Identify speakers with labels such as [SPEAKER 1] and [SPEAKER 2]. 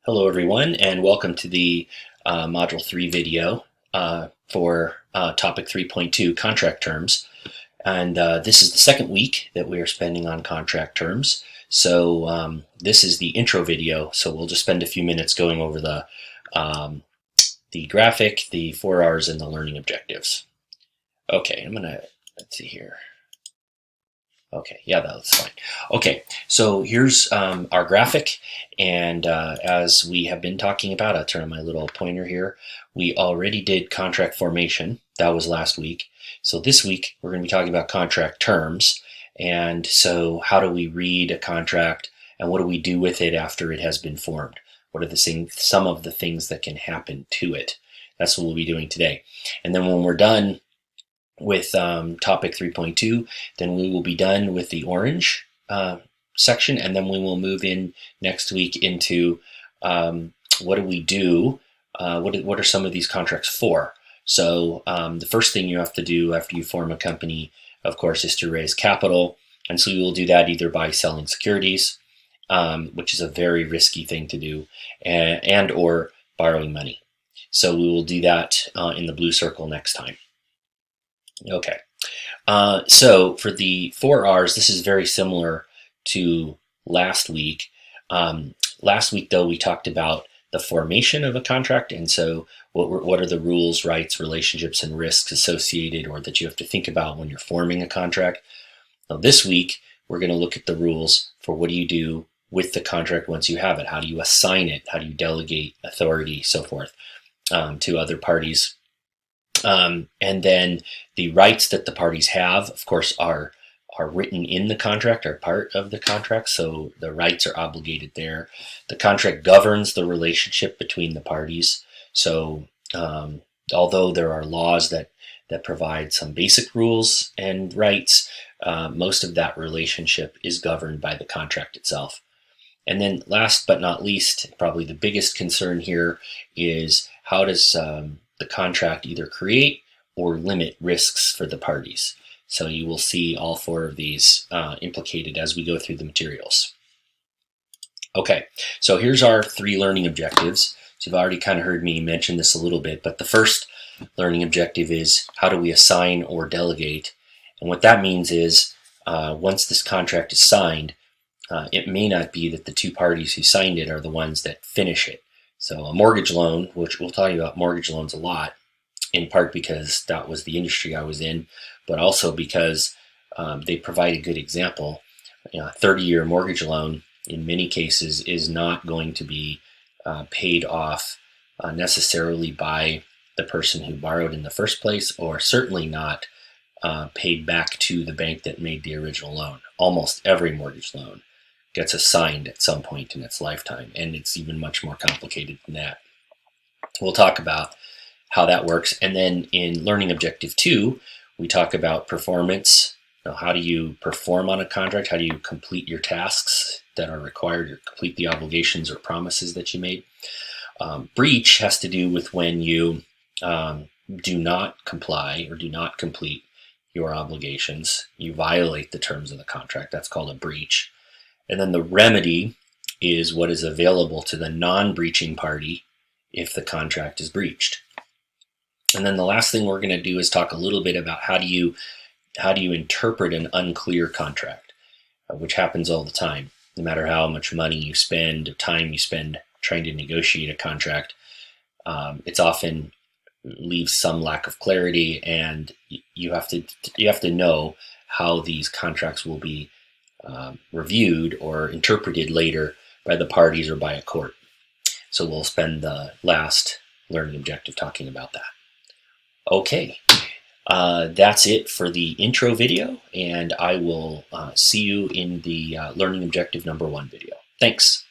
[SPEAKER 1] Hello everyone, and welcome to the Module 3 video for Topic 3.2 Contract Terms. And this is the second week that we are spending on contract terms. So this is the intro video, so we'll just spend a few minutes going over the graphic, the 4 R's, and the learning objectives. Okay, let's see here. Okay, yeah, that's fine. Okay, so here's our graphic, and as we have been talking about, I'll turn on my little pointer here. We already did contract formation. That was last week. So this week, we're going to be talking about contract terms. And so how do we read a contract, and what do we do with it after it has been formed? What are some of the things that can happen to it? That's what we'll be doing today. And then when we're done with topic 3.2, then we will be done with the orange section, and then we will move in next week into what do we do, what are some of these contracts for. So the first thing you have to do after you form a company, of course, is to raise capital, and so we will do that either by selling securities, which is a very risky thing to do, and or borrowing money. So we will do that in the blue circle next time. Okay, so for the 4 R's, this is very similar to last week. Last week, though, we talked about the formation of a contract, and so what are the rules, rights, relationships, and risks associated or that you have to think about when you're forming a contract. Now, this week, we're going to look at the rules for what do you do with the contract once you have it. How do you assign it? How do you delegate authority, so forth, to other parties? And then the rights that the parties have, of course, are written in the contract, are part of the contract, so the rights are obligated there. The contract governs the relationship between the parties. So although there are laws that provide some basic rules and rights, most of that relationship is governed by the contract itself. And then last but not least, probably the biggest concern here is how does the contract either create or limit risks for the parties. So you will see all 4 of these implicated as we go through the materials. Okay, so here's our 3 learning objectives. So you've already kind of heard me mention this a little bit, but the first learning objective is how do we assign or delegate? And what that means is once this contract is signed, it may not be that the 2 parties who signed it are the ones that finish it. So a mortgage loan, which we'll talk about mortgage loans a lot, in part because that was the industry I was in, but also because they provide a good example. A 30-year mortgage loan, in many cases, is not going to be paid off necessarily by the person who borrowed in the first place, or certainly not paid back to the bank that made the original loan. Almost every mortgage loan gets assigned at some point in its lifetime, and it's even much more complicated than that. We'll talk about how that works, and then in learning objective 2, we talk about performance. How do you perform on a contract? How do you complete your tasks that are required, or complete the obligations or promises that you made? Breach has to do with when you do not comply or do not complete your obligations. You violate the terms of the contract. That's called a breach. And then the remedy is what is available to the non-breaching party if the contract is breached. And then the last thing we're going to do is talk a little bit about how do you interpret an unclear contract, which happens all the time. No matter how much money you spend, or time you spend trying to negotiate a contract, it's often leaves some lack of clarity, and you have to know how these contracts will be reviewed or interpreted later by the parties or by a court. So we'll spend the last learning objective talking about that. Okay, that's it for the intro video, and I will see you in the learning objective number 1 video. Thanks.